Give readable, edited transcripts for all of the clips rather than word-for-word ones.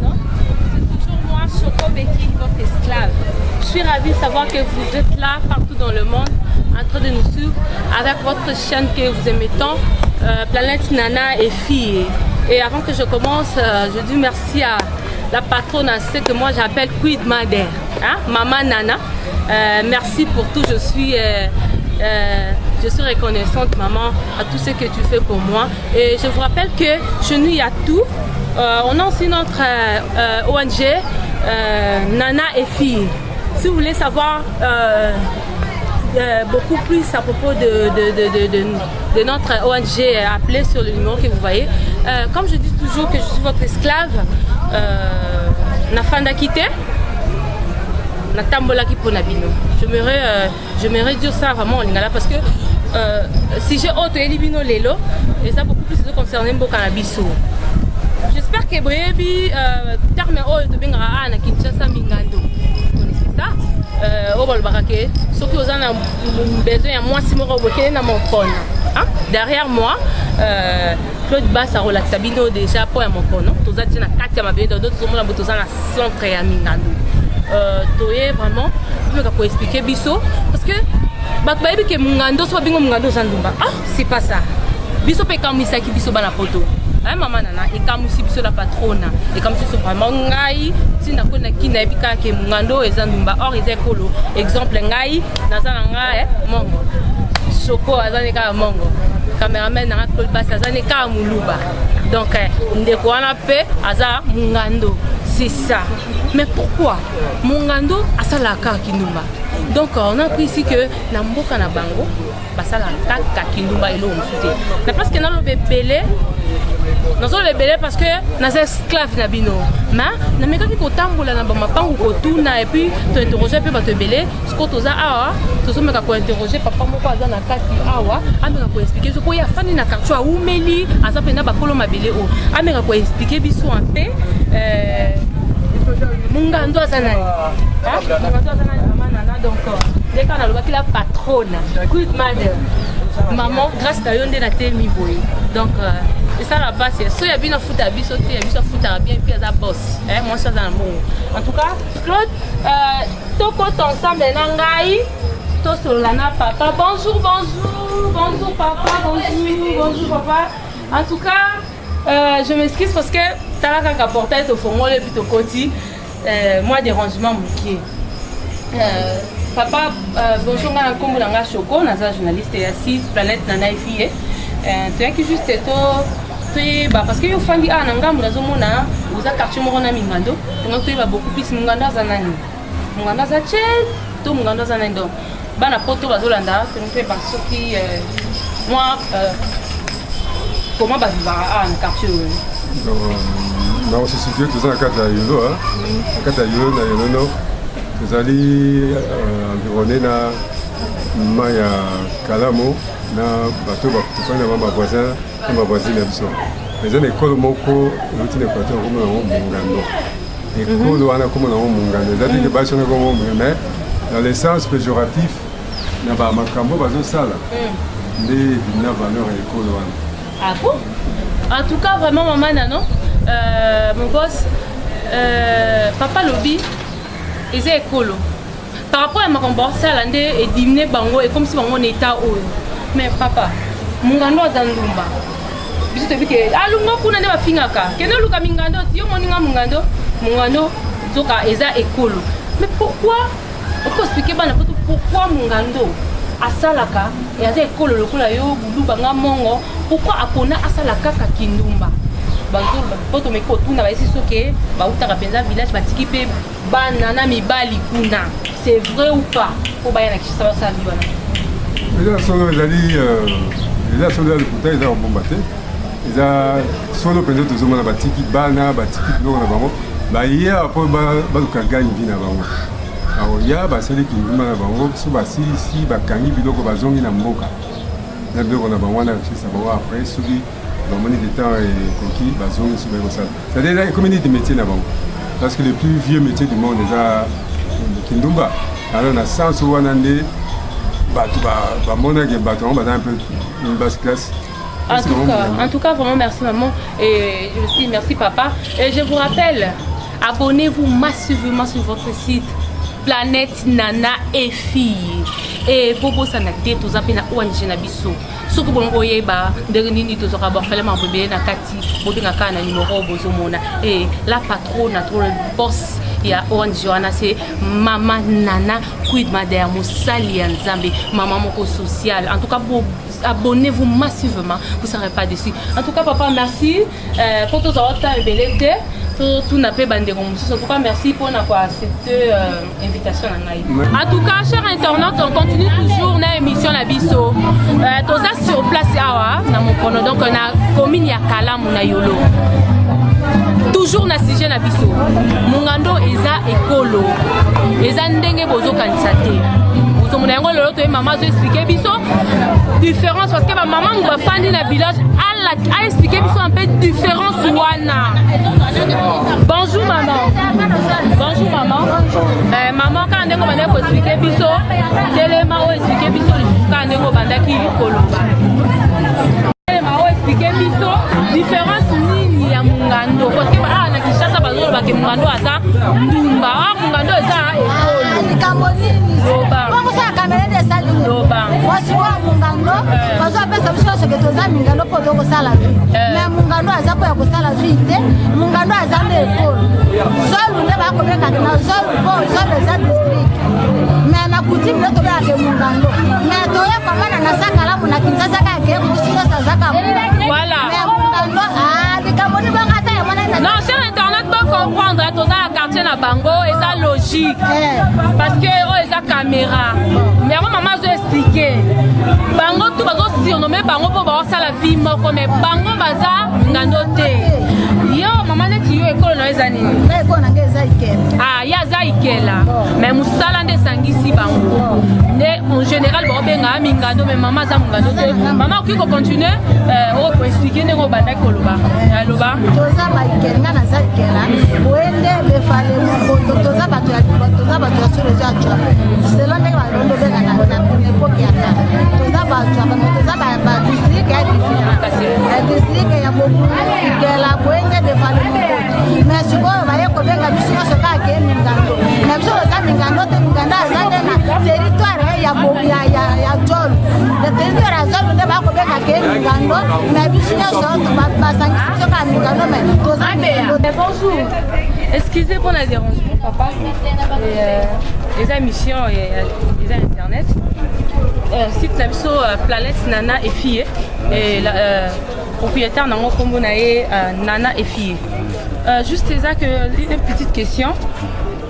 non? C'est toujours moi, Choco Becky, votre esclave. Je suis ravie de savoir que vous êtes là, partout dans le monde, en train de nous suivre avec votre chaîne que vous aimez tant, Planète Nana et Filles. Et avant que je commence, je dis merci à la patronne, à ce que moi j'appelle Quid Mother, hein? Maman Nana. Merci pour tout, je suis reconnaissante, maman, à tout ce que tu fais pour moi. Et je vous rappelle que chez nous, il y a tout. On a aussi notre ONG Nana et Filles. Si vous voulez savoir beaucoup plus à propos de notre ONG, appelez sur le numéro que vous voyez. Comme je dis toujours que je suis votre esclave, Nafanda Kite, Natambola Kiponabino. J'aimerais dire ça vraiment en lingala parce que si j'ai autre Elibino Lelo, et ça beaucoup plus de concerné Mbokanabiso. J'espère que Brebi, terme de Bengara, na Kinshasa Mingando. Vous connaissez ça? Au Bolbarake, ceux qui ont besoin de moi, si je suis dans mon phone. Derrière moi, Claude Bass a relaxé Sabino déjà pour mon phone. Tous les gens qui ont besoin d'autres sont dans le centre à Mingando. Vraiment, je peux expliquer Bisso parce que que Mungando soit bingo Mungando Zandumba. Ah, c'est pas ça. Bisso peut kamisa qui Bisso bana poto. Hein maman nana et kamisi Bisso la patronne. Et comme c'est vraiment ngai, si na kona ki na bika ke Mungando et Zandumba or ils écolo. Exemple ngai nazana ngai mongo. Choco azaneka mongo. Cameraman na Claude Bass azaneka muluba. Donc ndeko wana pe aza Mungando. C'est ça. Mais pourquoi Mungando a ça la carte Kinumba. Donc on a appris ici que Namboka na bango, ça la carte Kinumba et l'eau soutien. Mais parce que dans le bébé, nous sommes les bébés parce que nous sommes esclaves nabino. Mais na meka ki kotambola na bama pangu kotuna et puis tu interroger pe ba te belé, ce que tu as awa, tu sommes ka ko interroger papa moko aza na kati awa, ameka ko expliquer ce ko ya fani na karcho a umeli, aza pena ba kolo mabele o. Ameka ko expliquer biso en paix Mungando azanani. Mungando azanani maman nana donc dès qu'on a le la patronne, Quid Mother. Maman grâce à yonde na temi boy. Donc c'est ça la base. So ya bino foot à biso, ya biso foot à bien puis à boss. Moi ça dans le monde. En tout cas, Claude toko ensemble na ngai. To solana papa. Bonjour papa, bonjour papa. En tout cas, je m'excuse parce que t'as qu'à porter au fond et puis au côté. Moi dérangement moukier. Papa, bonjour, je suis Choco, je suis journaliste et assise Planète Nana et Filles. Tu es juste parce que vous faites un engagement vous avez quartier Morona Mingando, donc tu vas beaucoup plus Munganda Zanani. Munganda Zachel, tout Munganda Zanani. Donc, bana poto bazolanda, tu nous fais parce que moi, comment va un quartier? On se situe tout ça à Kataïlo, Kataïlo, nous allons environner na Maya Kalamo, na bateau ma voisin et ma voisine. Les gens école moko, l'outil équateur comme Mungando. École wana comme Mungando. C'est-à-dire que bâche comme mais dans le sens péjoratif, na ba makambo bazo sala. Mais na valeur école wana. Ah bon? En tout cas vraiment maman non? Mon boss, papa lobby, ils sont écolo. Par rapport à ma comportement, et diminuer bango et comme si on était haut. Mais papa, Mungando Zandumba. Je te dis que alungo kuna ne bafingaka. Kena luka Mingando, tio moninga Mungando, zoka eza écolo. Mais pourquoi? On peut expliquer pourquoi Mungando asalaka et eza écolo lokola yo bulu banga mongo. Pourquoi akona asalaka ka Kindumba? Poto meko tuna ba esi soke ba utaka penza village batiki pe banana mibali kuna. C'est vrai ou pas? Pour ba yana kisa ça bibana. Déjà solo ezali déjà solo le putain eza bombaté. Eza solo penza tozoma na batiki bana batiki no na bango. Ba hier après ba lukaga invina bango. Alors ya ba seli ki invina na bango so ba si ba kangi biloko bazongi na mboka. Na biloko na bango na kisa bango après soki dans des temps conquis, c'est-à-dire la communauté de métiers là-bas. Parce que le plus vieux métier du monde est à Kindumba. Alors, on a 100 ou 1 année, un peu une basse classe. En tout cas, vraiment merci maman et je vous dis merci papa. Et je vous rappelle abonnez-vous massivement sur votre site Planète Nana et Filles. Et Bobo Sanate, tous appelés na ONG na biso. Soko bon oyeba, dernier tous aura bon fait ma bébé na kati, bobi na kana numéro bozomona. Et la patronne, notre boss, il y a ONG Joanna, c'est Maman Nana, quid madame, Moussali Nzambe, Maman Moko Social. En tout cas, abonnez-vous massivement, vous ne serez pas déçus. En tout cas, papa, merci pour tout ce temps et tout n'a pas bandé comme ça. En tout cas, merci pour cette invitation. En tout cas, chers internautes, on continue toujours dans l'émission La Bisso. Tout ça sur place, dans mon pronom. Donc, on a commune Yakala Munayolo. Toujours na sujet na biso. Mungando eza ekolo. Eza ndenge bozo kanisate. Bozo munango lolo to maman zo expliquer biso différence parce que ma maman nous va fandi na village a expliqué biso un peu différence wana. Bonjour maman. Bonjour maman. Maman quand ndeko banda ko expliquer biso, telema o expliquer biso quand ndeko banda ki koloba. Telema o expliquer biso différence nini ya mungando parce que na Kinshasa bazolo ba ke mungando asa ndumba mungando eza ekolo. Likambo nini? Loba. Bongo sa kamera de sali. Loba. Wasi wa mungando bazo pesa biso ce que toza mungando po doko sala. Mais mungando aza po ya ko sala vite, mungando aza na ekolo. Zolo ne ba ko beka na zolo po zolo za district. Mais na coutume ne to ba ke mungando. Mais to ya kwa mana na sakala mu na Kinshasa ka ke kusino sa zaka. Voilà. Mais mungando likambo ni bangata ya mana. Non, sur internet pour comprendre tout ça quartier na bango et ça logique. Parce que oh eza caméra. Mais maman zo expliquer. Bango tout bazo surnommer bango pour ba ça la vie moko mais bango baza ngandote. Yo maman neti yo ekolo na ezani. Na ekolo na ngeza ikela. Ah ya za ikela. Mais musala nde sangisi bango. Ne en général ba benga mingando mais maman za mungando te. Maman qui continuer on peut expliquer ne banda koloba. Aloba. Toza ba ikela na za ikela. Boende le fale mo toza ba sur les autres. C'est là que va rondo benga na époque ya ta. Toza ba district ya différent. District ya bobu ikela boende de fale mo. Mais si ko ba yeko benga biso so ka ke mingando. Na biso ka mingando te minganda za na territoire ya bobu ya Jol. Le territoire ya Jol ne ba ko benga ke mingando. Na biso so ba sangisi so ka mingando mais toza. Bonjour. Excusez pour la dérangement, papa. Et, les émissions et les internet. Site Nabiso Planète Nana et Filles. Et propriétaire Nango Kombo Nae Nana et Filles. Juste ça que une petite question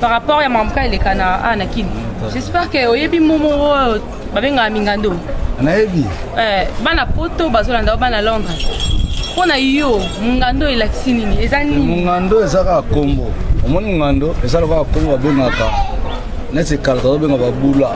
par rapport à Mamka et les Kana à Anakin. J'espère que Oyebi Momo Babenga Mingando. Anaebi. Bana poto bazolanda bana Londres. Pona yo mungando elakisi nini ezani mungando ezaka kombo omoni mungando ezala ka kombo bengaka netse kalata benga babula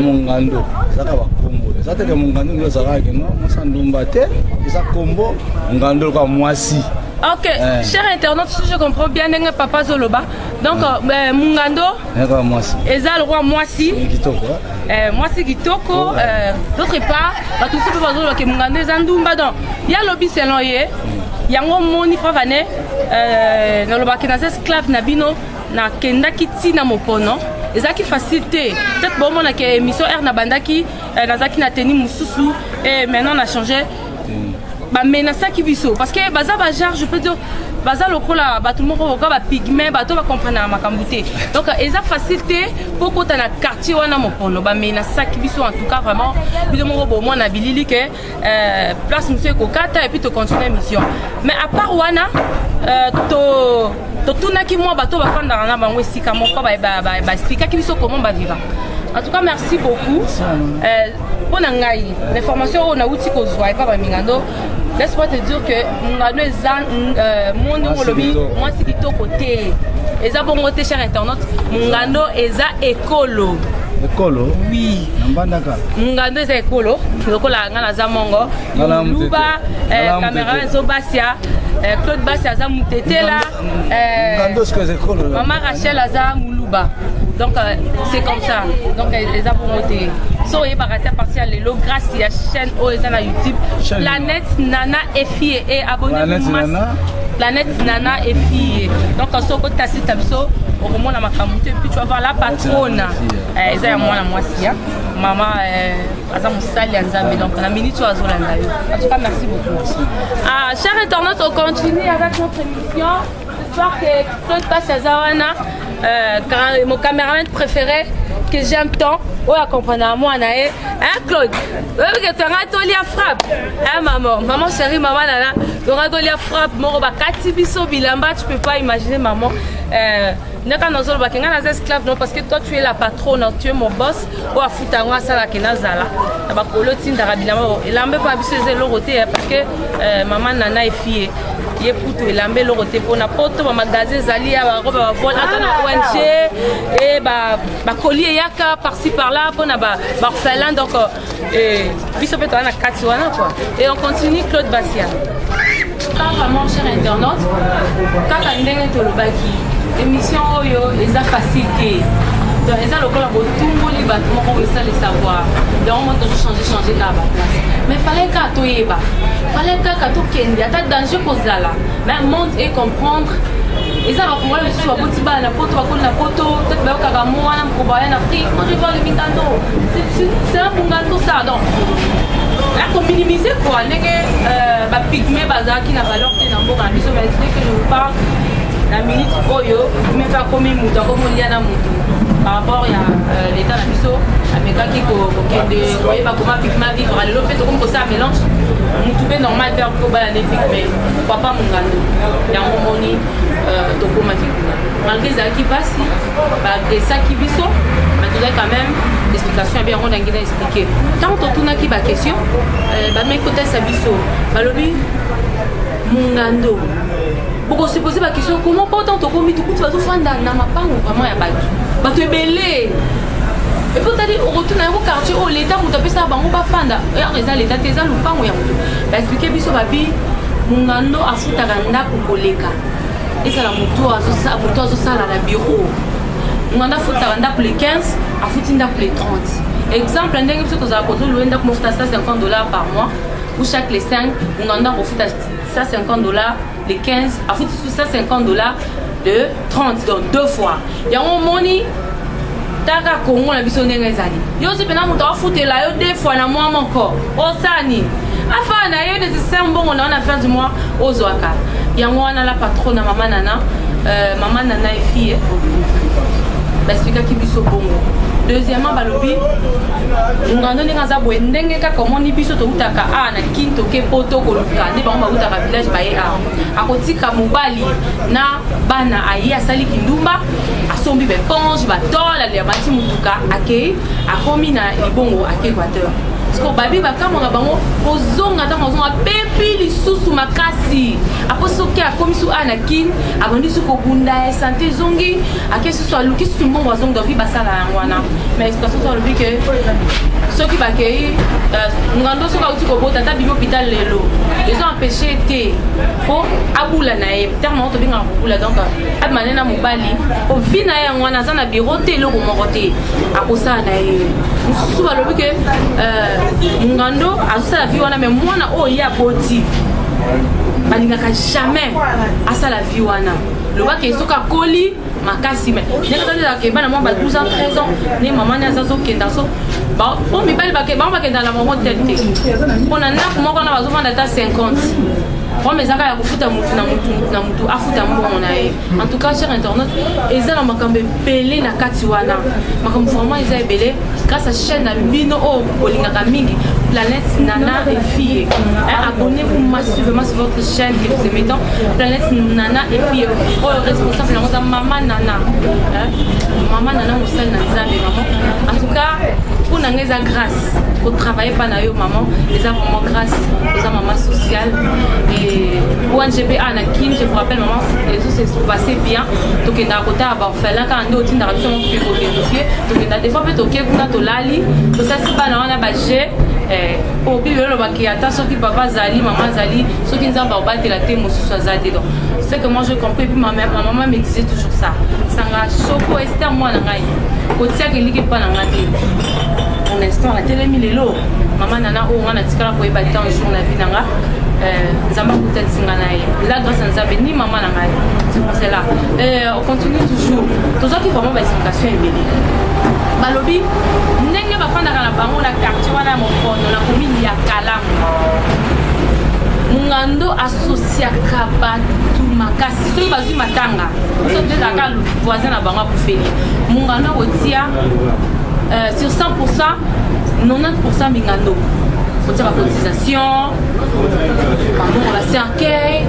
mungando ezaka ba kombo ezate ke mungando ndio ezaka ke no masandumba te eza kombo mungando ka mwasi. Ok, cher internaute, si je comprends bien, n'est papa Zoloba. Donc, Mungando, Eza le roi Moisi, Moisi Kitoko, d'autre part, tout ce que Mungando est Zandoumba. Donc, il y a l'obis selon il y a un moni pavane, dans le bac des esclaves Nabino, na Kenda Kiti na Mopono. Et ça qui facilite. Peut-être bon, on a une émission R Nabandaki, Nazaki Nateni Moussousou, et maintenant on a changé. Bah mais na ça qui biso parce que baza bajar je peux dire baza lokola ba tout le monde va pigment ba to va comprendre na makambuté donc eza facilité pour ko ta na quartier wana mopono ba mais na ça qui biso en tout cas vraiment biso mo bo mo na bilili que place monsieur ko kata et puis to continuer mission mais à part wana to tuna ki mo ba to ba fanda na bango esika mo ko ba expliquer ki biso comment ba vivre. En tout cas, merci beaucoup. Pour l'information, on a outil qu'on soit pas Mingando. Laisse-moi te dire que Mungando est mon nom, moi c'est plutôt côté. Et ça pour monter cher internaute, Mungando est écolo. Écolo? Oui. Mungando est écolo. Donc la ngana zamongo. Luba, caméra Zobasia, Claude Basia Zamutete là. Mungando ce que c'est écolo. Maman Rachel Aza Muluba. Donc c'est comme ça. Donc les a pour monter. So et baraté à partir de l'eau grâce à la chaîne Oezana YouTube. Planète Nana et fille et abonnez-vous. Planète Nana et fille. Donc quand on côté tassi tabso, au moment la makamute puis tu vas voir la patronne. Eza ya moi la moisi. Maman aza musali anzambe donc on a minute tu azola ngayo. En tout cas merci beaucoup. Ah chers internautes, on continue avec notre émission. J'espère que Claude passe à Zawana, mon caméraman préféré que j'aime tant. Oh, accompagne à moi, Naé. Hein, Claude? Oui, que tu as toli à frappe. Hein, maman? Maman chérie, maman, nana. Tu as toli à frappe. Mon roba, Katibiso, Bilamba, tu peux pas imaginer, maman. Neka nozolo bakenga na esclave non parce que toi tu es la patronne, tu es mon boss. Ou afuta ngwa sala kena zala. Na ba kolo tinda bilamba. Elambe pa biso ezelo roté parce que maman nana est fille. Ye putu elambe lo roté pona poto ba magasin zali ya ba roba ba vol atana ONG et ba collier yaka par-ci par-là pona ba orphelin donc biso peut na kati wana quoi. Et on continue Claude Bassia. Pas vraiment cher internaute. Kaka ndenge to lobaki. Émission oyo eza facile donc eza lokola botumboli bato moko eza le savoir donc on doit changer la place mais fallait ka toyeba fallait ka to kende ata danger kozala mais monde et comprendre eza ba kongola biso ba boti ba na poto ba kola na poto peut-être ba ka mo wana ko ba na Afrique moi je vois le mikando c'est un bungando ça donc pour minimiser quoi ndenge ba pygmée bazaki na valeur te na mboka biso mais que je vous parle la minute oyo mais pas comme mutu comme liana mutu par rapport à l'état na biso ameka ki ko kende oyeba comment pigment vivre à l'eau fait comme ça mélange mutu be normal faire ko ba na pigment papa mungando ya momoni to koma kikuna malgré ça qui passe ba ça qui biso mais tu as quand même l'explication bien on a ngi expliquer tant to tuna ki ba question ba me côté sa biso balobi mungando. Pour se poser la question, comment pas autant de commis tout tu vas tout faire dans ma part ou vraiment il y a battu. Bah tu es belé. Et pour t'aller au retour dans le quartier, oh l'état vous tapez ça, bah on va faire et en raison l'état t'es à l'oupa ou y'a tout. Bah expliquer biso babi, mon ando a foutu à ganda pour koleka. Et ça la moto a ça la bureau. Mon ando a foutu à ganda pour les 15, a foutu pour les 30. Exemple, un dingue que vous avez posé le pour faire ça $50 par mois. Pour chaque les 5, on en a refoutu ça $50, les 15, à foutre ça $50 de 30, donc 2 fois. Il y a un money, Taka Congo la bisonne ngezali. Yo si pena muto foutu là yo 2 fois na moi encore. Osani. Enfin na yo de c'est bon on a fait du mois aux Oaka. Il y a moi na la patronne maman nana est fille. Expliquer qui biso bongo. Deuxièmement balobi ngando ni ngaza bo ndenge ka comment ni biso to utaka na kinto ke poto ko luka ne ba utaka village ba ye akotika mobali na bana ayi asali kindumba asombi be ponge ba tola le mati mutuka akei akomi na libongo ake Équateur. Parce que babi ba kama bango ozonga ta ozonga pepi lisusu makasi aposoki akomi su anakin abandi su ko bunda santé zongi akesi so aluki su mbongo zonga vi basala wana mais explication sur le que ceux qui bakei ngando so ka uti ko bota ta bibi hôpital lelo ils ont empêché té po abula na e tellement to binga abula donc amanena mobali o vina ya ngwana za na bureau té lo ko mokoté akosa na e mususu ba lobi que ngando asala vie wana mais mwana o ya boti balingaka jamais asala vie wana le ba ke soka koli makasi mais nekatali ke bana mwa ba 12 ans 13 ans ne maman na zazo kenda so ba o mi bali ba ke ba kenda la maman tete pona na ko moko na bazo vanda ta 50 Bon, mais ça va foutre na mutu afuta mbongo na ye. En tout cas, cher internaute, ils ont makambe belé na katiwana. Makam vraiment ils ont belé grâce à chaîne na bino o bolingaka mingi Planète Nana et fille. Abonnez-vous massivement sur votre chaîne que vous aimez tant. Planète Nana et fille. Oh, responsable de maman Nana. Maman Nana Moussel Nanzambe maman. En tout cas, pour n'angeza grâce. Pour travailler pas na yo maman, les a vraiment grâce aux maman sociale et ONGB Anakin, je vous rappelle maman, les choses s'est passé bien. Donc il y a côté à Barfela quand on dit on a besoin de vérifier. Donc il y a des fois peut-être OK kuna to lali, to ça c'est pas na on a bagé au pire le baki attention qui papa Zali, maman Zali, ceux qui nous ont battu la tête moi sur Zali donc c'est que moi je comprends puis ma maman me disait toujours ça. Ça nga choco Esther moi na ngai. Kotia que ligue pas na ngai. instant la télé milelo maman nana o ngana tikala ko eba tant jour na vie nanga nzamba kutel singanaye là grâce à nzambe ni maman nanga c'est pour cela on continue toujours tous qui vraiment ba explication ebeli balobi ndenge bafanda kana bango na quartier wana mokono na commune ya Kalamu Mungando associaka batu makasi soki bazwi matanga so peut-être aka voisin na bango akufeli Mungando akotia sur 100% 90% Mingando kotia ba cotisation bango la cercueil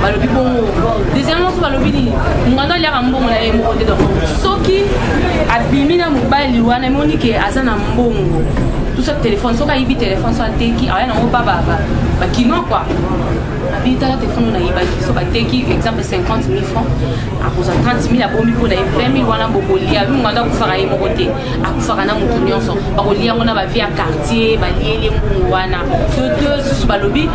balobi bongo deuxièmement so balobi ni Mungando aliaka mbongo na ye moko te donc soki abimi na mobali wana emoni ke aza na mbongo tout ça téléphone soka yibi téléphone so ateki aya nango baba bakino quoi habita la téléphone na yiba so bateki exemple 50 000 francs akoza 30 000 abomi pour na 20 000 wana bokolia Mungando akufaka ye moko te akufaka na mutu nyonso bakolia ngo na ba via quartier baliele mbungu wana to susu balobi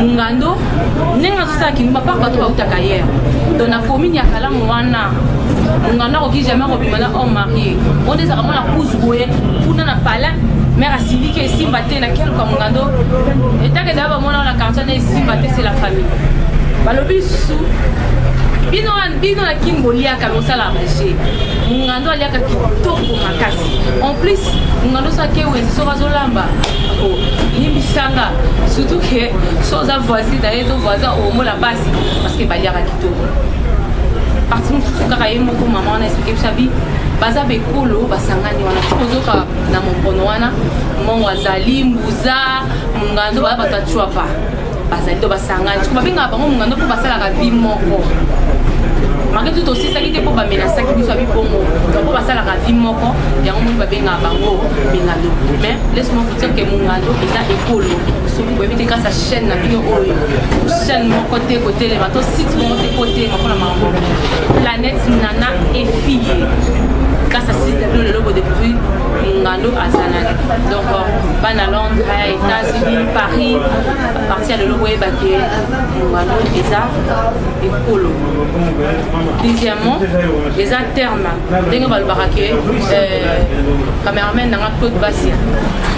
Mungando nenga sasa kinuma pa bato ba utaka hier donc na commune ya Kalamu wana Mungando ko ki jamais ko bimana homme marié on des vraiment la pousse boye kuna na pala mère a suivi que simba te na quel comme Mungando et tant que d'abord mon la quartier simba te c'est la famille balobi susu bino la kimbolia ka mosala marché Mungando aliaka kitoko makasi en plus Mungando sa ke wenzi so bazolamba oh yimbisanga surtout que soza voisin d'ailleurs do voisin au mo la base parce que baliaka kitoko parti mususu kaka ye moko mama wana expliqué sabi baza bekolo basangani wana tikozoka na mokono wana mongo azali mbuza Mungando baya bato achuapa bazali to basangani tiko babenga bango Mungando po basalaka vie moko malgré tout aussi ça qui était pour bamenasa qui biso abi bongo donc pour basala la vie moko yango mo babenga bango Mungando mais laisse-moi vous dire que Mungando eza écolo so vous pouvez mettre grâce à chaîne na bino oyo chaîne mon côté les bateaux site mon côté ma fona mambo planète nana et fille grâce à site le logo depuis Mungando à Sanane donc bana Londres États-Unis Paris à partir de logo et baké Mungando eza écolo. Deuxièmement, les termes. Dès que vous avez caméraman dans la Claude Bassia,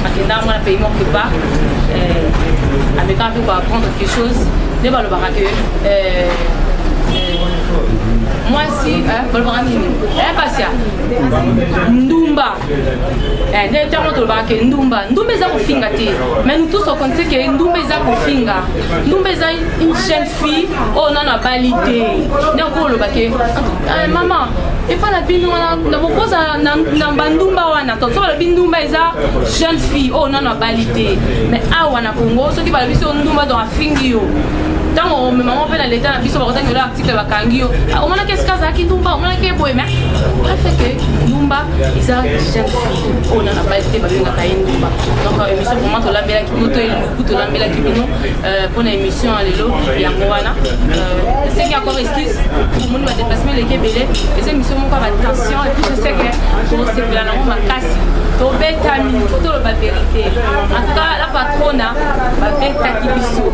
on a payé mon pas. Avec un peu pour apprendre quelque chose. Dès que vous avez moi si Bassia Ndumba Ndumba eza kofinga te mais nous tous on connaît que Ndumba eza kofinga Ndumba eza une jeune fille oh non na balité ndeko lobake maman et pas la bino na bokoza na bandumba wana to so la bindumba eza jeune fille oh non na balité mais awa na Congo soki ba biso Ndumba dans afingi yo tant maman peut l'état na biso ba kota ngelo article ba kangio on mona qu'est-ce que ça qui Ndumba on mona que boy mais bref que Ndumba eza jeune fille oh non na balité ba binga kayi Ndumba donc émission vraiment to lambela ki moto et to lambela ki bino pour une émission lelo ya ngwana c'est qu'il y a encore excuse pour monde va déplacement les kebele et c'est émission mon pas attention et puis je sais que pour c'est là na ma casse to betami to la vérité en tout cas la patrona ba beta ki biso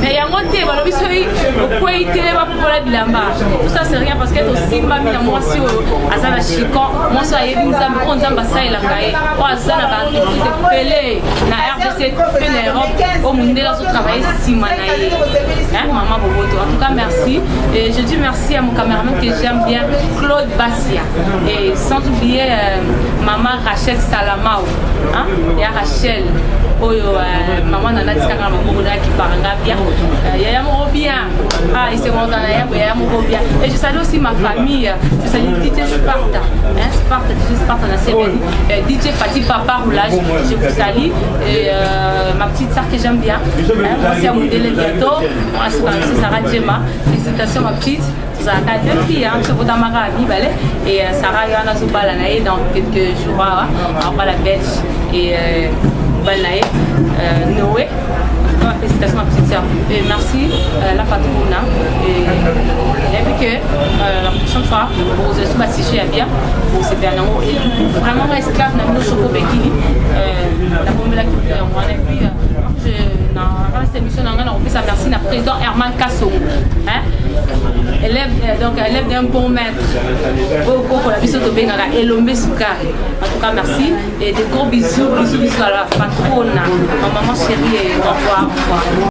mais ya ngote ba lobiso yi ko itele ba pour la bilamba tout ça c'est rien parce que to simba mi na moi si azana chikon moi ça yebi nzambe on nzamba ça il a gaé o azana ba c'est pelé na RDC fait na Europe au mundela so travailler simanaye hein maman Boboto en tout cas merci et je dis merci à mon caméraman que j'aime bien Claude Bassia et sans oublier maman Rachel Salamao hein et Rachel oyo maman nana tikanga maboko na ki paranga bien yaya mo bien ah et c'est mon nana yaya mo bien et je salue aussi ma famille je salue DJ Sparta hein Sparta na CBN DJ Fati Papa Roulage je vous salue et ma petite sœur que j'aime bien merci à mon délai bientôt moi c'est Sarah Djema félicitations ma petite ça a deux filles hein c'est votre amara Bibale et Sarah Yana Zubala naé dans quelques jours on va la Belge et Balaye Noé félicitations ma petite sœur et merci la patrona et puis que la prochaine fois vous allez se bâtir bien pour se faire vraiment esclave dans nos choco bekili la première qui on et puis dans cette émission, on peut merci à président Herman Kassongo. Élève d'un bon maître. Pour la mission de Bengala, Elombe Soukari. En tout cas, merci. Et des gros bisous à la patronne, à maman chérie. Au revoir.